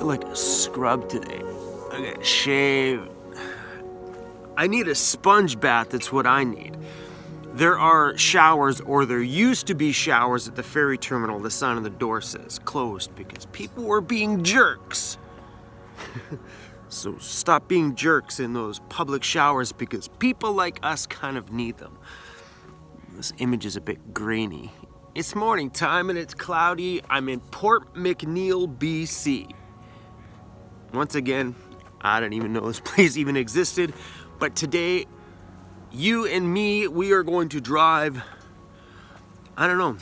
feel like a scrub today. I gotta shave. I need a sponge bath, that's what I need. There are showers, or there used to be showers at the ferry terminal. The sign on the door says closed because people were being jerks. So stop being jerks in those public showers because people like us kind of need them. This image is a bit grainy. It's morning time and it's cloudy. I'm in Port McNeill, BC. Once again, I didn't even know this place even existed, but today, you and me, we are going to drive, I don't know,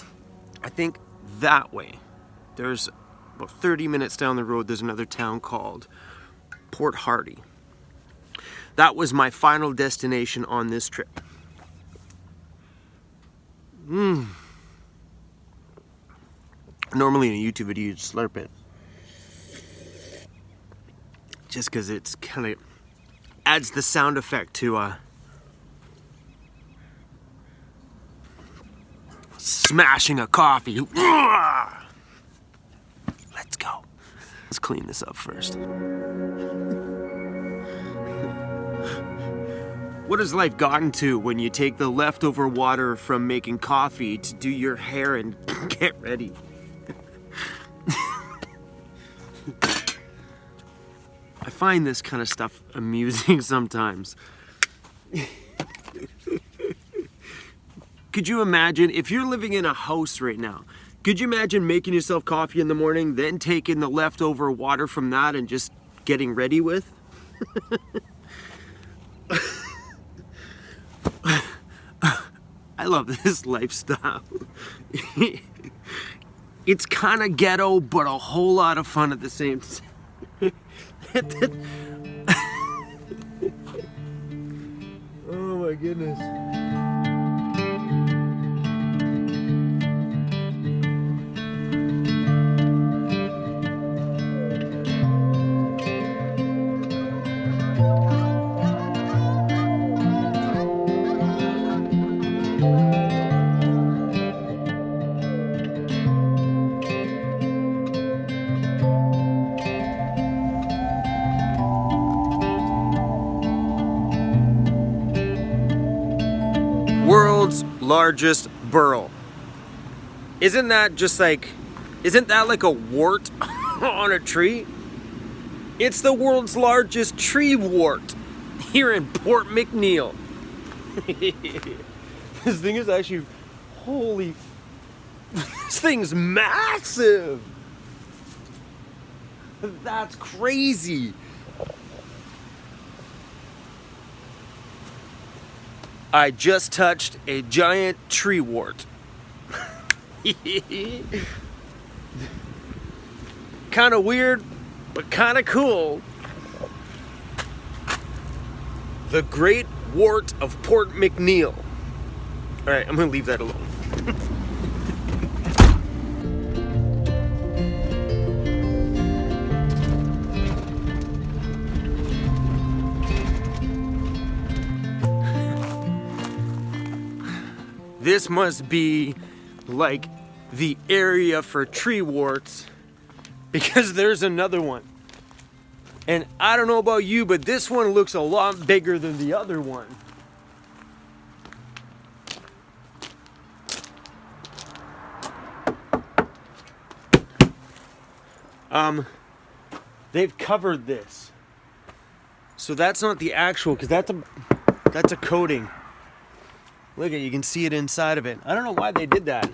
I think that way. There's about 30 minutes down the road, there's another town called Port Hardy. That was my final destination on this trip. Normally in a YouTube video, you'd slurp it. Just because it's kind of adds the sound effect to smashing a coffee. Let's go. Let's clean this up first. What has life gotten to when you take the leftover water from making coffee to do your hair and get ready? I find this kind of stuff amusing sometimes. Could you imagine if you're living in a house right now? Could you imagine making yourself coffee in the morning, then taking the leftover water from that and just getting ready with? I love this lifestyle. It's kind of ghetto, but a whole lot of fun at the same time. Oh my goodness. World's largest burl. Isn't that like a wart on a tree? It's the world's largest tree wart here in Port McNeill. This thing is actually, this thing's massive. That's crazy. I just touched a giant tree wart. Kind of weird, but kind of cool. The Great Wart of Port McNeill. All right, I'm gonna leave that alone. This must be like the area for tree warts because there's another one. And I don't know about you, but this one looks a lot bigger than the other one. They've covered this. So that's not the actual, because that's a coating. Look at, you can see it inside of it. I don't know why they did that.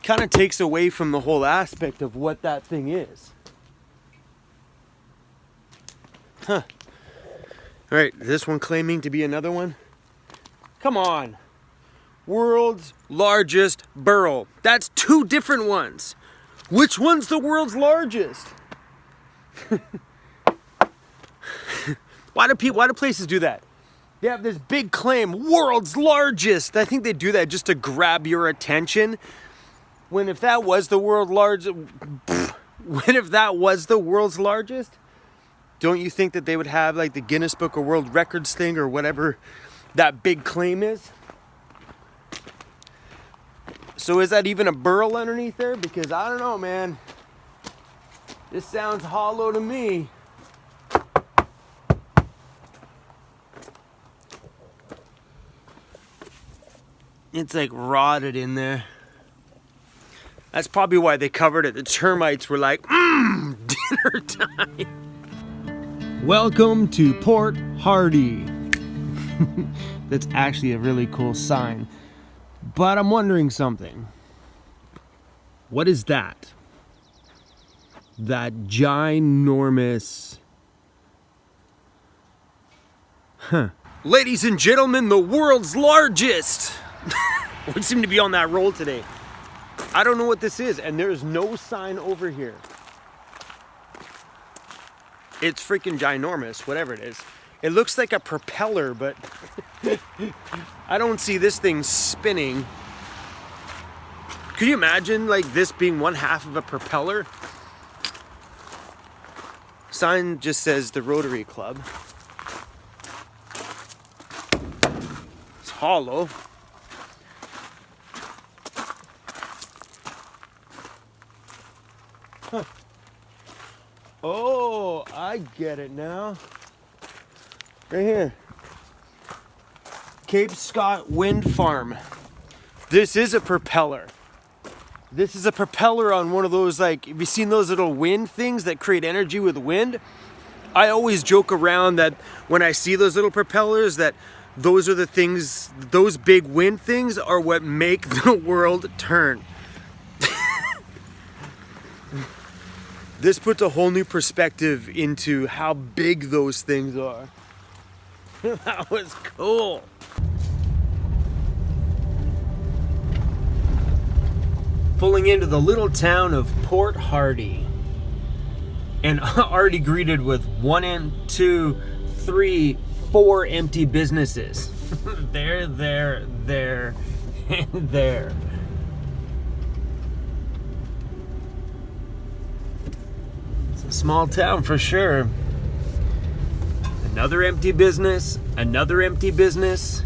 Kind of takes away from the whole aspect of what that thing is. Huh. All right, this one claiming to be another one. Come on. World's largest burl. That's two different ones. Which one's the world's largest? Why do places do that? They have this big claim, world's largest. I think they do that just to grab your attention. When if that was the world's largest, don't you think that they would have like the Guinness Book of World Records thing or whatever that big claim is? So is that even a burl underneath there? Because I don't know, man. This sounds hollow to me. It's like rotted in there. That's probably why they covered it. The termites were like, dinner time. Welcome to Port Hardy. That's actually a really cool sign. But I'm wondering something. What is that? That ginormous... Ladies and gentlemen, the world's largest! We seem to be on that roll today. I don't know what this is, and there's no sign over here. It's freaking ginormous, whatever it is. It looks like a propeller, but I don't see this thing spinning. Could you imagine like this being one half of a propeller? Sign just says the Rotary Club. It's hollow. Huh. Oh, I get it now. Right here. Cape Scott Wind Farm. This is a propeller. This is a propeller on one of those, like, have you seen those little wind things that create energy with wind? I always joke around that when I see those little propellers that those are the things, those big wind things are what make the world turn. This puts a whole new perspective into how big those things are. That was cool. Pulling into the little town of Port Hardy. And already greeted with 1, 2, 3, 4 empty businesses. There, and there. Small town for sure. Another empty business, another empty business.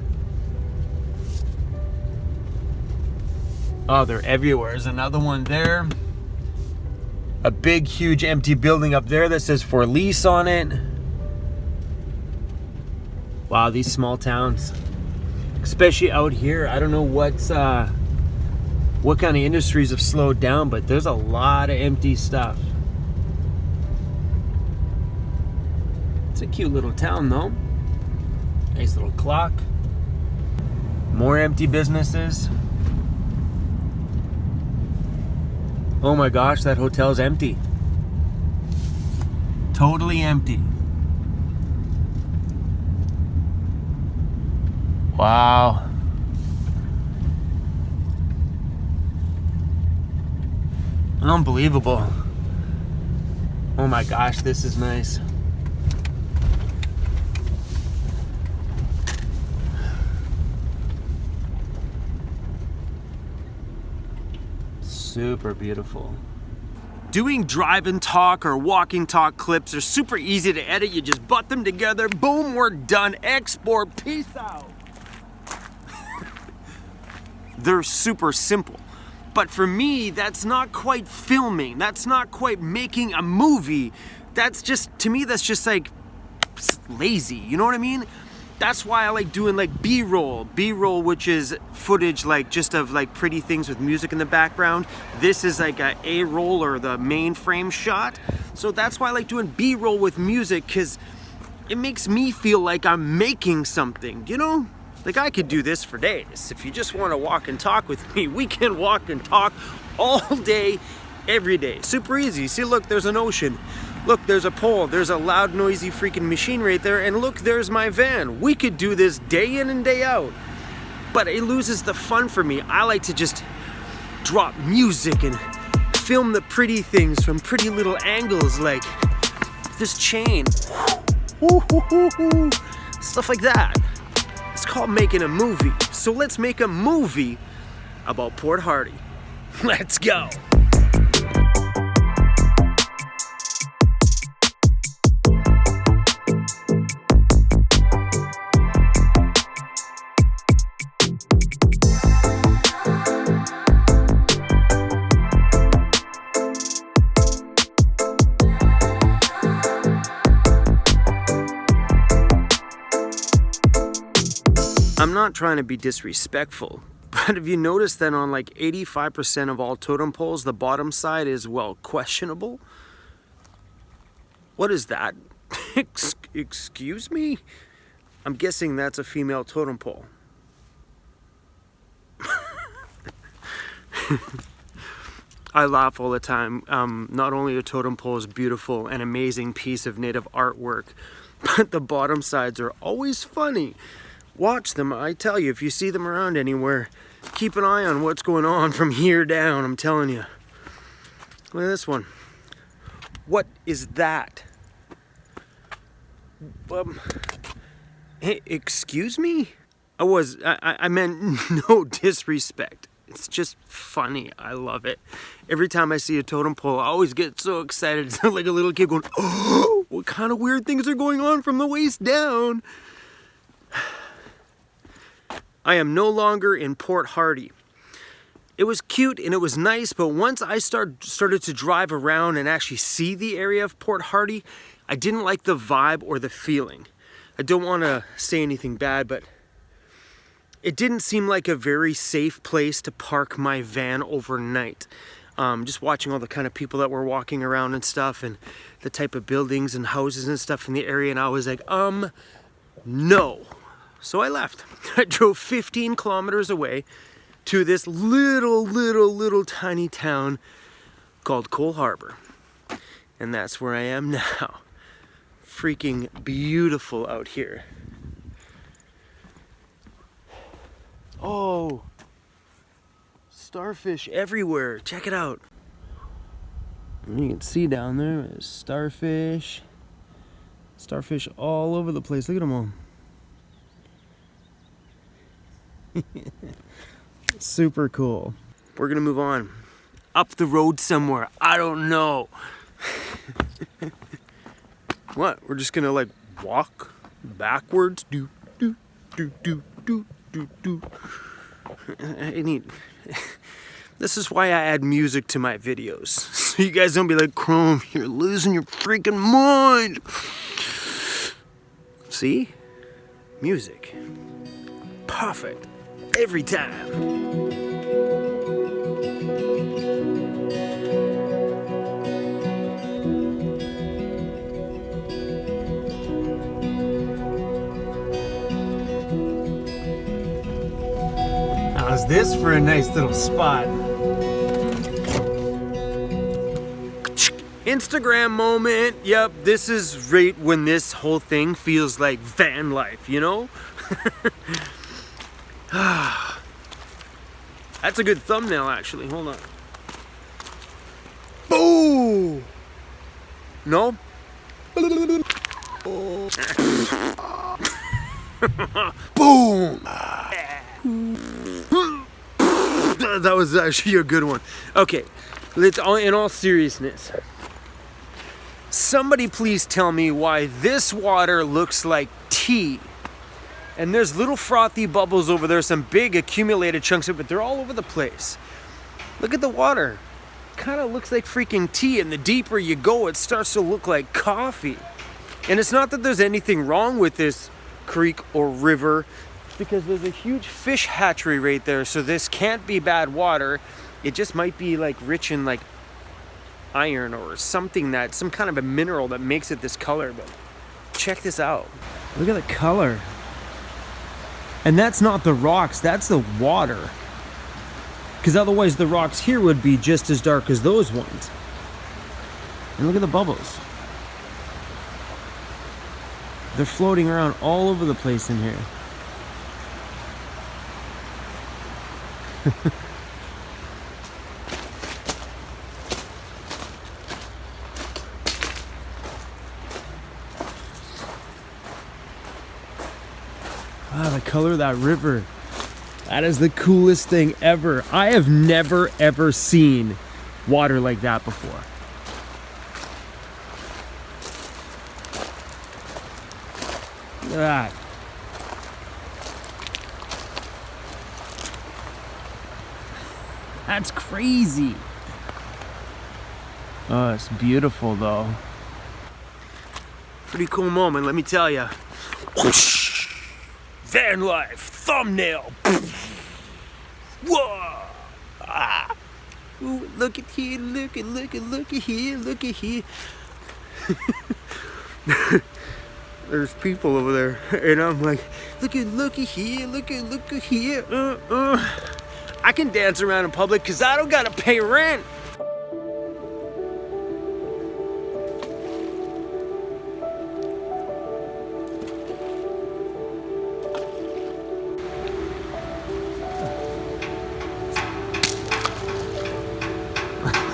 Oh, they're everywhere. There's another one there. A big, huge empty building up there that says for lease on it. Wow, these small towns. Especially out here. I don't know what kind of industries have slowed down, but there's a lot of empty stuff. It's a cute little town though. Nice little clock. More empty businesses. Oh my gosh, that hotel's empty. Totally empty. Wow. Unbelievable. Oh my gosh, this is nice. Super beautiful. Doing drive and talk or walking talk clips are super easy to edit. You just butt them together, boom, we're done. Export, peace out. They're super simple. But for me, that's not quite filming. That's not quite making a movie. That's just, to me, that's just like lazy. You know what I mean? That's why I like doing like B-roll. B-roll, which is footage like just of like pretty things with music in the background. This is like a A-roll or the main frame shot. So that's why I like doing B-roll with music, because it makes me feel like I'm making something, you know? Like I could do this for days. If you just want to walk and talk with me, we can walk and talk all day, every day. Super easy. See, look, there's an ocean. Look, there's a pole. There's a loud, noisy freaking machine right there. And look, there's my van. We could do this day in and day out. But it loses the fun for me. I like to just drop music and film the pretty things from pretty little angles, like this chain. Stuff like that. It's called making a movie. So let's make a movie about Port Hardy. Let's go. I'm not trying to be disrespectful, but have you noticed that on like 85% of all totem poles, the bottom side is, well, questionable? What is that? Excuse me? I'm guessing that's a female totem pole. I laugh all the time. Not only are totem poles beautiful, an amazing piece of native artwork, but the bottom sides are always funny. Watch them. I tell you, if you see them around anywhere, keep an eye on what's going on from here down. I'm telling you. Look at this one. What is that? Hey, excuse me? I meant no disrespect. It's just funny. I love it. Every time I see a totem pole, I always get so excited. It's like a little kid going, oh, what kind of weird things are going on from the waist down? I am no longer in Port Hardy. It was cute and it was nice, but once I started to drive around and actually see the area of Port Hardy, I didn't like the vibe or the feeling. I don't want to say anything bad, but it didn't seem like a very safe place to park my van overnight. Just watching all the kind of people that were walking around and stuff, and the type of buildings and houses and stuff in the area, and I was like, no. So I left. I drove 15 kilometers away to this little tiny town called Coal Harbour. And that's where I am now. Freaking beautiful out here. Oh, starfish everywhere. Check it out. And you can see down there, there's starfish. Starfish all over the place. Look at them all. Super cool. We're gonna move on. Up the road somewhere. I don't know. What? We're just gonna like walk backwards? Do. I need. This is why I add music to my videos. So you guys don't be like, Chrome, you're losing your freaking mind. See? Music. Perfect. Every time. How's this for a nice little spot? Instagram moment. Yep, this is right when this whole thing feels like van life, you know? That's a good thumbnail, actually. Hold on. Boom! No? Boom! That was actually a good one. Okay, in all seriousness, somebody please tell me why this water looks like tea. And there's little frothy bubbles over there, some big accumulated chunks of it, but they're all over the place. Look at the water. Kind of looks like freaking tea, and the deeper you go, it starts to look like coffee. And it's not that there's anything wrong with this creek or river, because there's a huge fish hatchery right there, so this can't be bad water. It just might be like rich in like iron or something, that some kind of a mineral that makes it this color. But check this out. Look at the color. And that's not the rocks, that's the water. Because otherwise the rocks here would be just as dark as those ones. And look at the bubbles. They're floating around all over the place in here. Wow, the color of that river. That is the coolest thing ever. I have never ever seen water like that before. Look at that. That's crazy. Oh, it's beautiful though. Pretty cool moment, let me tell you. van life, thumbnail. Whoa. Ah. Ooh, look at here, look at here, look at here. There's people over there, and I'm like, look at here, look at here. I can dance around in public because I don't gotta pay rent.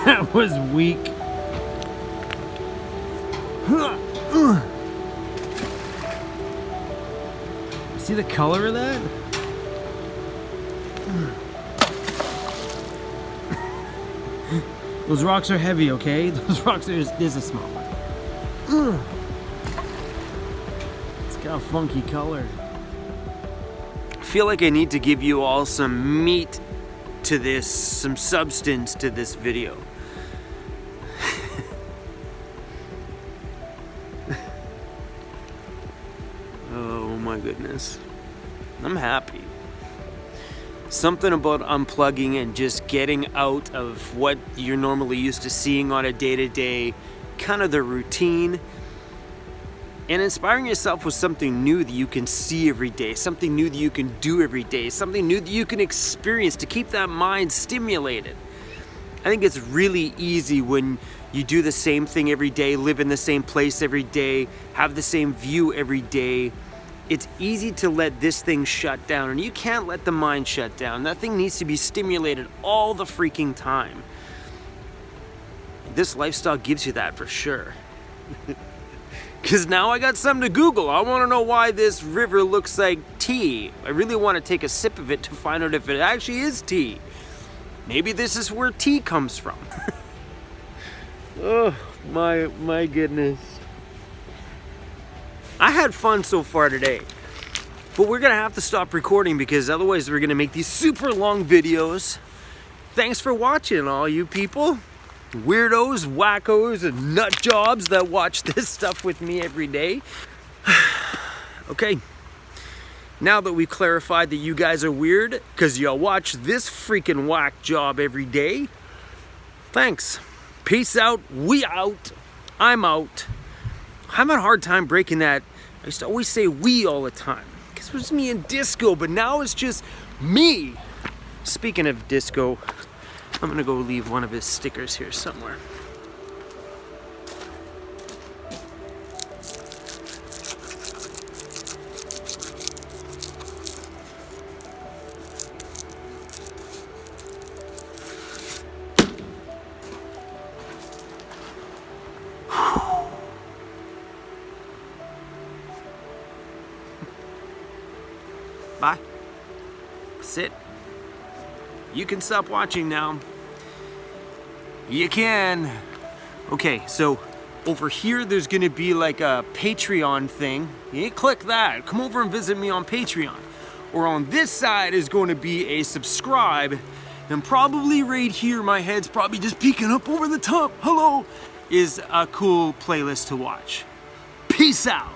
That was weak. See the color of that? Those rocks are heavy, okay? Those rocks are just, this is small one. It's got a funky color. I feel like I need to give you all some meat to this, some substance to this video. Oh my goodness. I'm happy. Something about unplugging and just getting out of what you're normally used to seeing on a day-to-day, kind of the routine, and inspiring yourself with something new that you can see every day, something new that you can do every day, something new that you can experience to keep that mind stimulated. I think it's really easy when you do the same thing every day, live in the same place every day, have the same view every day. It's easy to let this thing shut down, and you can't let the mind shut down. That thing needs to be stimulated all the freaking time. This lifestyle gives you that for sure. Because now I got something to Google. I want to know why this river looks like tea. I really want to take a sip of it to find out if it actually is tea. Maybe this is where tea comes from. Oh my goodness. I had fun so far today, but we're gonna have to stop recording because otherwise we're gonna make these super long videos. Thanks for watching, all you people. Weirdos, wackos, and nut jobs that watch this stuff with me every day. Okay, now that we've clarified that you guys are weird because y'all watch this freaking whack job every day, thanks. Peace out, we out, I'm out. I'm having a hard time breaking that. I used to always say we all the time because it was me and disco, but now it's just me. Speaking of disco, I'm gonna go leave one of his stickers here somewhere. Bye. Sit. You can stop watching now. You can. Okay, so over here there's gonna be like a Patreon thing. You click that. Come over and visit me on Patreon. Or on this side is going to be a subscribe. And probably right here, my head's probably just peeking up over the top. Hello, is a cool playlist to watch. Peace out.